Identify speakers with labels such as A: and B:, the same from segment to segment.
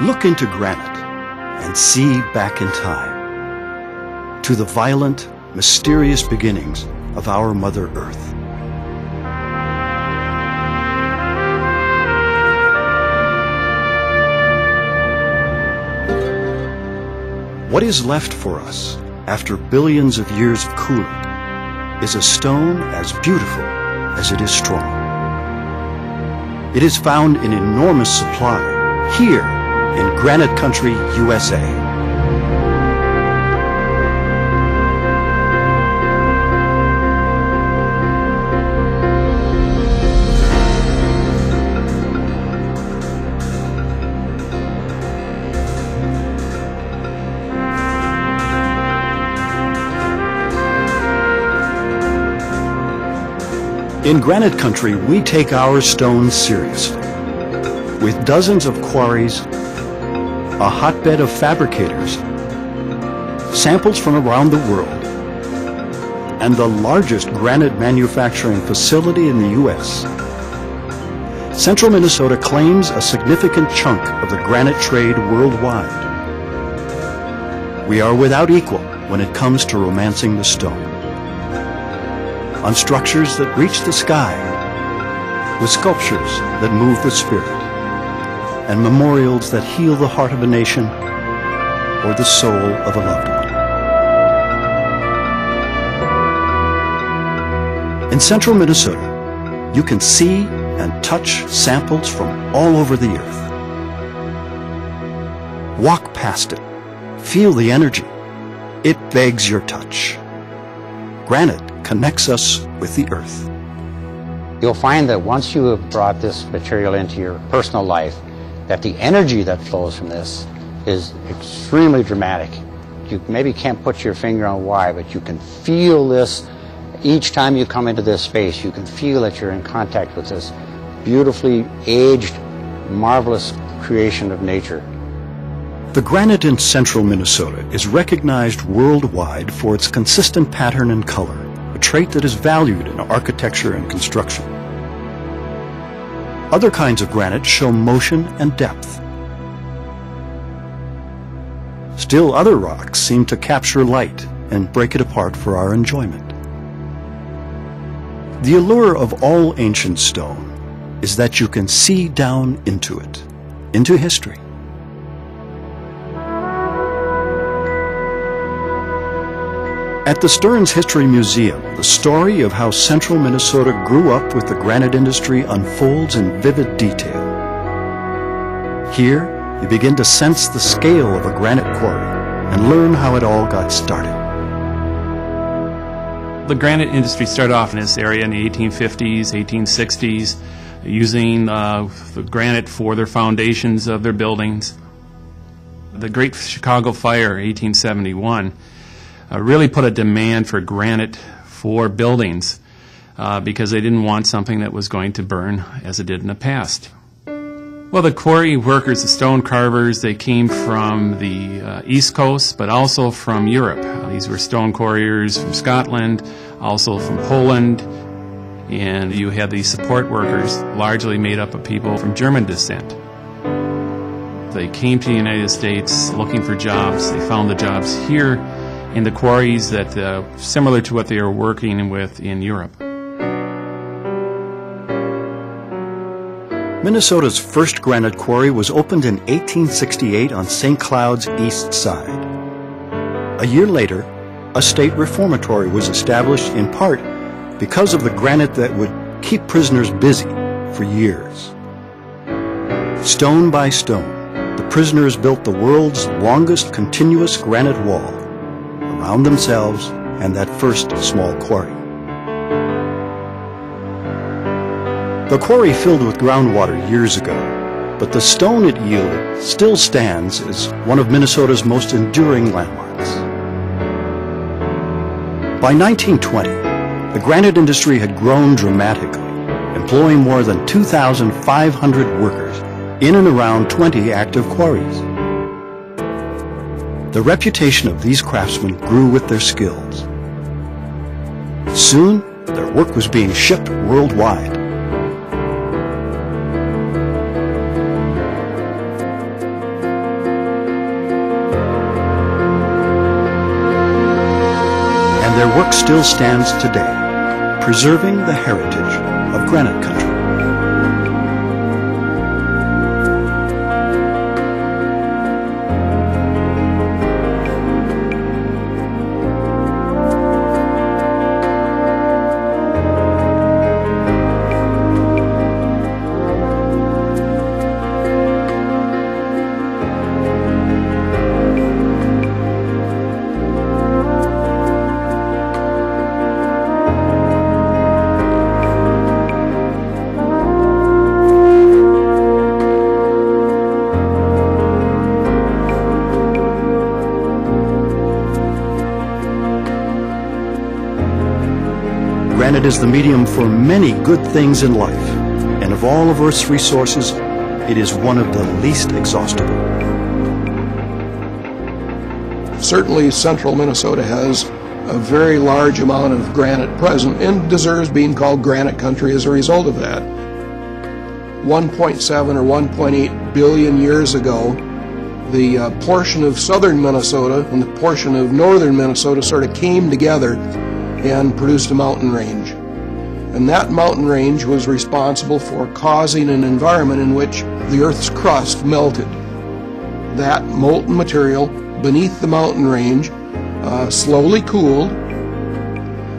A: Look into granite and see back in time to the violent, mysterious beginnings of our Mother Earth. What is left for us after billions of years of cooling is a stone as beautiful as it is strong. It is found in enormous supply here in Granite Country, USA. In Granite Country, we take our stones seriously. With dozens of quarries, a hotbed of fabricators, samples from around the world, and the largest granite manufacturing facility in the U.S., Central Minnesota claims a significant chunk of the granite trade worldwide. We are without equal when it comes to romancing the stone. On structures that reach the sky, with sculptures that move the spirit, and memorials that heal the heart of a nation or the soul of a loved one. In central Minnesota, you can see and touch samples from all over the earth. Walk past it, feel the energy. It begs your touch. Granite connects us with the earth.
B: You'll find that once you have brought this material into your personal life, that the energy that flows from this is extremely dramatic. You maybe can't put your finger on why, but you can feel this each time you come into this space. You can feel that you're in contact with this beautifully aged, marvelous creation of nature.
A: The granite in central Minnesota is recognized worldwide for its consistent pattern and color, a trait that is valued in architecture and construction. Other kinds of granite show motion and depth. Still other rocks seem to capture light and break it apart for our enjoyment. The allure of all ancient stone is that you can see down into it, into history. At the Stearns History Museum, the story of how central Minnesota grew up with the granite industry unfolds in vivid detail. Here, you begin to sense the scale of a granite quarry and learn how it all got started.
C: The granite industry started off in this area in the 1850s, 1860s, using the granite for their foundations of their buildings. The Great Chicago Fire, 1871, really put a demand for granite for buildings because they didn't want something that was going to burn as it did in the past. Well, the quarry workers, the stone carvers, they came from the East Coast, but also from Europe. These were stone quarriers from Scotland, also from Poland, and you had these support workers, largely made up of people from German descent. They came to the United States looking for jobs. They found the jobs here in the quarries that similar to what they were working with in Europe.
A: Minnesota's first granite quarry was opened in 1868 on St. Cloud's east side. A year later, a state reformatory was established in part because of the granite that would keep prisoners busy for years. Stone by stone, the prisoners built the world's longest continuous granite wall around themselves and that first small quarry. The quarry filled with groundwater years ago, but the stone it yielded still stands as one of Minnesota's most enduring landmarks. By 1920, the granite industry had grown dramatically, employing more than 2,500 workers in and around 20 active quarries. The reputation of these craftsmen grew with their skills. Soon, their work was being shipped worldwide. and their work still stands today, preserving the heritage of Granite Country. Granite is the medium for many good things in life, and of all of Earth's resources, it is one of the least exhaustible.
D: Certainly, central Minnesota has a very large amount of granite present and deserves being called Granite Country as a result of that. 1.7 or 1.8 billion years ago, the portion of southern Minnesota and the portion of northern Minnesota sort of came together and produced a mountain range. And that mountain range was responsible for causing an environment in which the Earth's crust melted. That molten material beneath the mountain range slowly cooled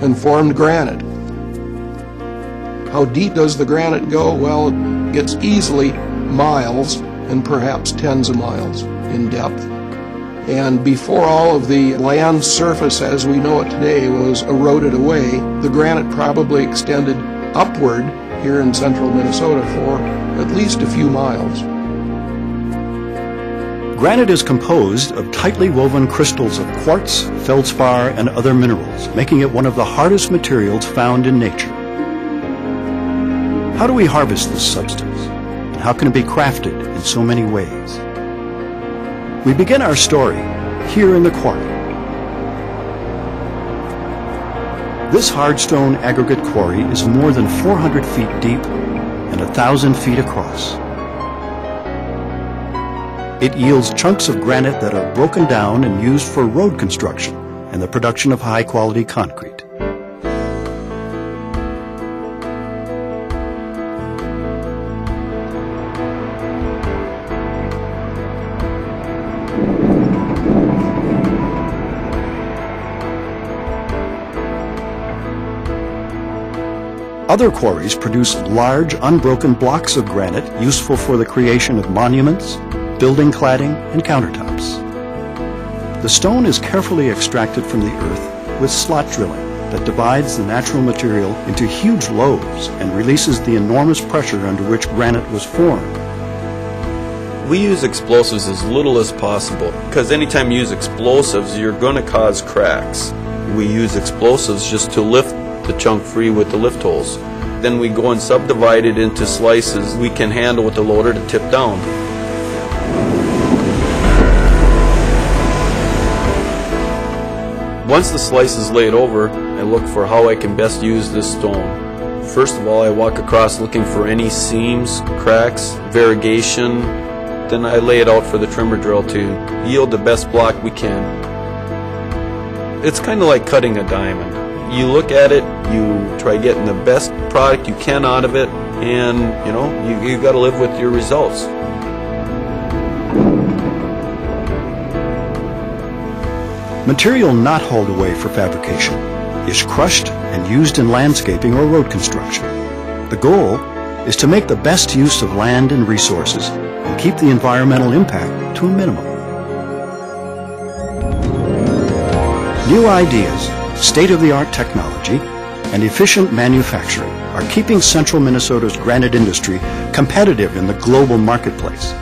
D: and formed granite. How deep does the granite go? Well, it gets easily miles and perhaps tens of miles in depth. And before all of the land surface as we know it today was eroded away, the granite probably extended upward here in central Minnesota for at least a few miles.
A: Granite is composed of tightly woven crystals of quartz, feldspar, and other minerals, making it one of the hardest materials found in nature. How do we harvest this substance? And how can it be crafted in so many ways? We begin our story here in the Quarry. This hardstone aggregate quarry is more than 400 feet deep and 1,000 feet across. It yields chunks of granite that are broken down and used for road construction and the production of high-quality concrete. Other quarries produce large, unbroken blocks of granite useful for the creation of monuments, building cladding, and countertops. The stone is carefully extracted from the earth with slot drilling that divides the natural material into huge lobes and releases the enormous pressure under which granite was formed.
E: We use explosives as little as possible because anytime you use explosives, you're going to cause cracks. We use explosives just to lift the chunk free with the lift holes. Then we go and subdivide it into slices we can handle with the loader to tip down. Once the slice is laid over, I look for how I can best use this stone. First of all, I walk across looking for any seams, cracks, variegation. Then I lay it out for the trimmer drill to yield the best block we can. It's kind of like cutting a diamond. You look at it, you try getting the best product you can out of it, and you got to live with your results.
A: Material not hauled away for fabrication is crushed and used in landscaping or road construction. The goal is to make the best use of land and resources and keep the environmental impact to a minimum. New ideas, state-of-the-art technology, and efficient manufacturing are keeping central Minnesota's granite industry competitive in the global marketplace.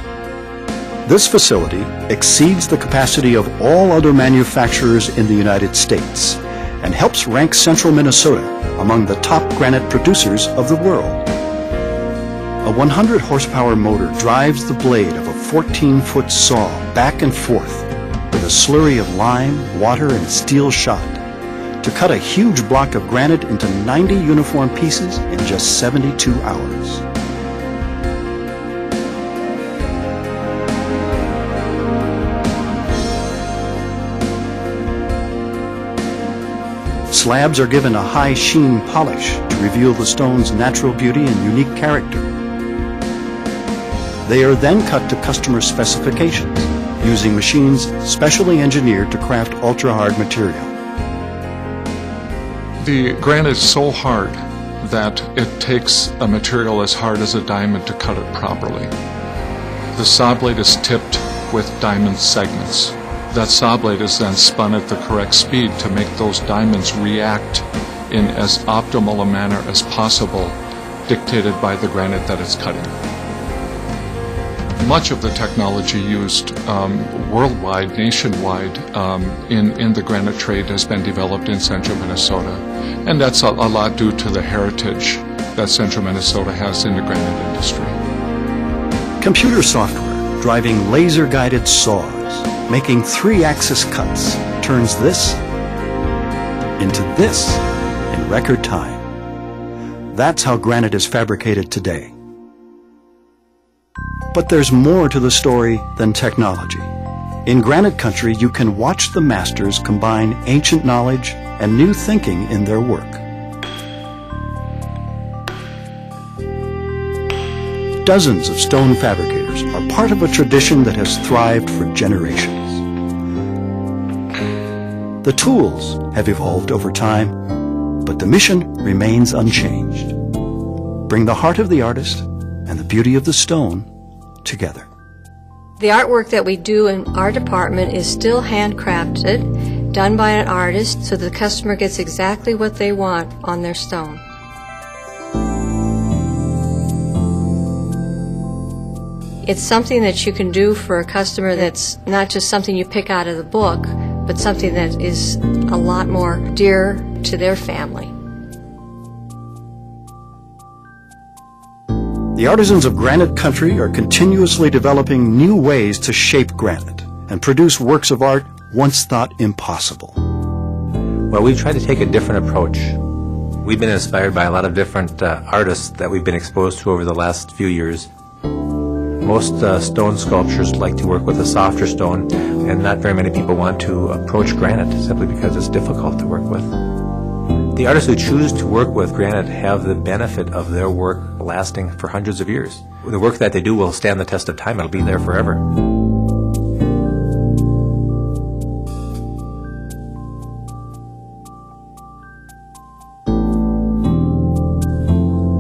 A: This facility exceeds the capacity of all other manufacturers in the United States and helps rank central Minnesota among the top granite producers of the world. A 100-horsepower motor drives the blade of a 14-foot saw back and forth with a slurry of lime, water, and steel shot to cut a huge block of granite into 90 uniform pieces in just 72 hours. Slabs are given a high sheen polish to reveal the stone's natural beauty and unique character. They are then cut to customer specifications, using machines specially engineered to craft ultra-hard material.
F: The granite is so hard that it takes a material as hard as a diamond to cut it properly. The saw blade is tipped with diamond segments. That saw blade is then spun at the correct speed to make those diamonds react in as optimal a manner as possible, dictated by the granite that it's cutting. Much of the technology used worldwide, nationwide, in the granite trade has been developed in central Minnesota. And that's a lot due to the heritage that central Minnesota has in the granite industry.
A: Computer software driving laser-guided saws, making 3-axis cuts, turns this into this in record time. That's how granite is fabricated today. But there's more to the story than technology. In Granite Country, you can watch the masters combine ancient knowledge and new thinking in their work. Dozens of stone fabricators are part of a tradition that has thrived for generations. The tools have evolved over time, but the mission remains unchanged. Bring the heart of the artist and the beauty of the stone together.
G: The artwork that we do in our department is still handcrafted, done by an artist, so the customer gets exactly what they want on their stone. It's something that you can do for a customer that's not just something you pick out of the book, but something that is a lot more dear to their family.
A: The artisans of Granite Country are continuously developing new ways to shape granite and produce works of art once thought impossible.
H: Well, we've tried to take a different approach. We've been inspired by a lot of different artists that we've been exposed to over the last few years. Most stone sculptures like to work with a softer stone, and not very many people want to approach granite simply because it's difficult to work with. The artists who choose to work with granite have the benefit of their work lasting for hundreds of years. The work that they do will stand the test of time. It'll be there forever.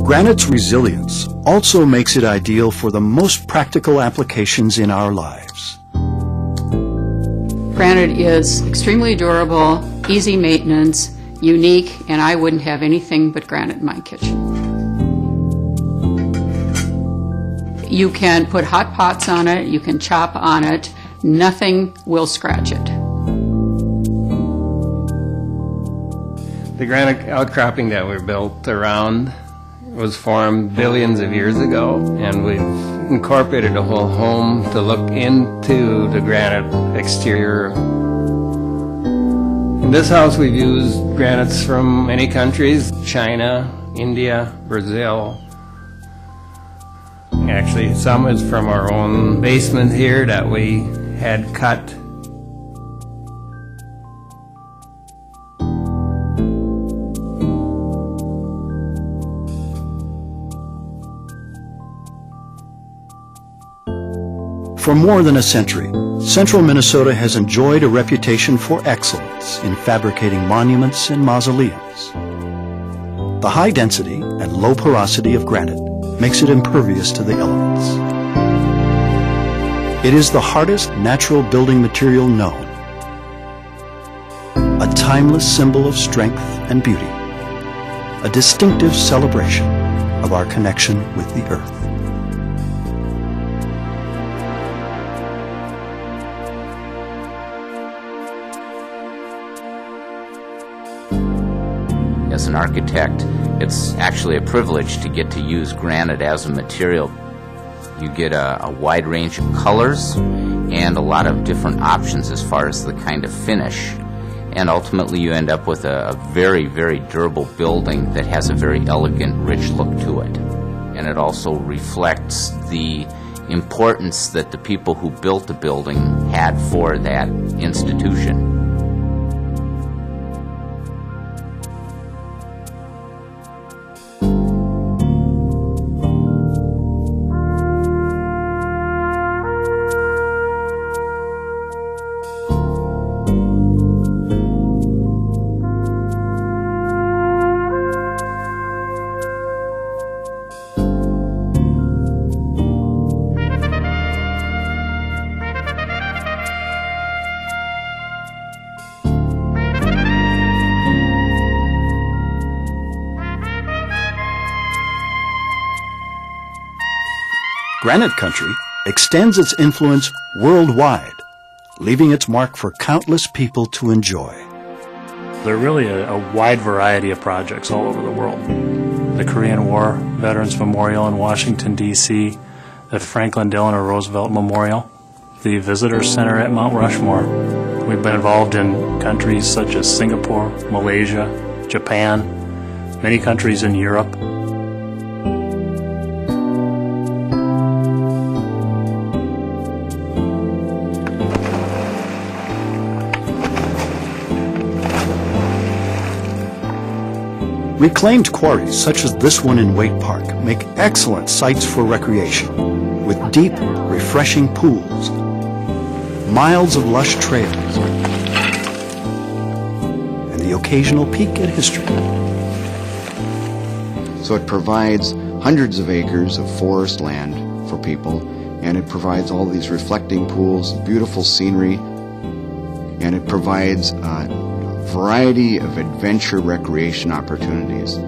A: Granite's resilience also makes it ideal for the most practical applications in our lives.
I: Granite is extremely durable, easy maintenance, unique, and I wouldn't have anything but granite in my kitchen. You can put hot pots on it, you can chop on it, nothing will scratch it.
J: The granite outcropping that we're built around was formed billions of years ago, and we've incorporated a whole home to look into the granite exterior. In this house we've used granites from many countries: China, India, Brazil. Actually, some is from our own basement here that we had cut.
A: For more than a century, central Minnesota has enjoyed a reputation for excellence in fabricating monuments and mausoleums. The high density and low porosity of granite makes it impervious to the elements. It is the hardest natural building material known, a timeless symbol of strength and beauty, a distinctive celebration of our connection with the earth.
K: As an architect, it's actually a privilege to get to use granite as a material. You get a wide range of colors and a lot of different options as far as the kind of finish. And ultimately you end up with a very, very durable building that has a very elegant, rich look to it. And it also reflects the importance that the people who built the building had for that institution.
A: Granite Country extends its influence worldwide, leaving its mark for countless people to enjoy.
L: There are really a wide variety of projects all over the world. The Korean War Veterans Memorial in Washington, D.C., the Franklin Delano Roosevelt Memorial, the Visitor Center at Mount Rushmore. We've been involved in countries such as Singapore, Malaysia, Japan, many countries in Europe.
A: Reclaimed quarries such as this one in Waite Park make excellent sites for recreation, with deep, refreshing pools, miles of lush trails, and the occasional peek at history.
M: So it provides hundreds of acres of forest land for people, and it provides all these reflecting pools, beautiful scenery, and it provides variety of adventure recreation opportunities.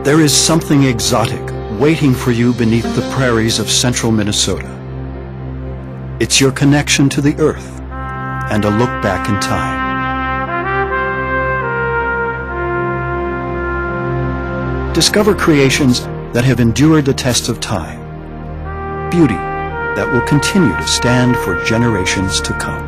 A: There is something exotic waiting for you beneath the prairies of central Minnesota. It's your connection to the earth and a look back in time. Discover creations that have endured the test of time, beauty that will continue to stand for generations to come.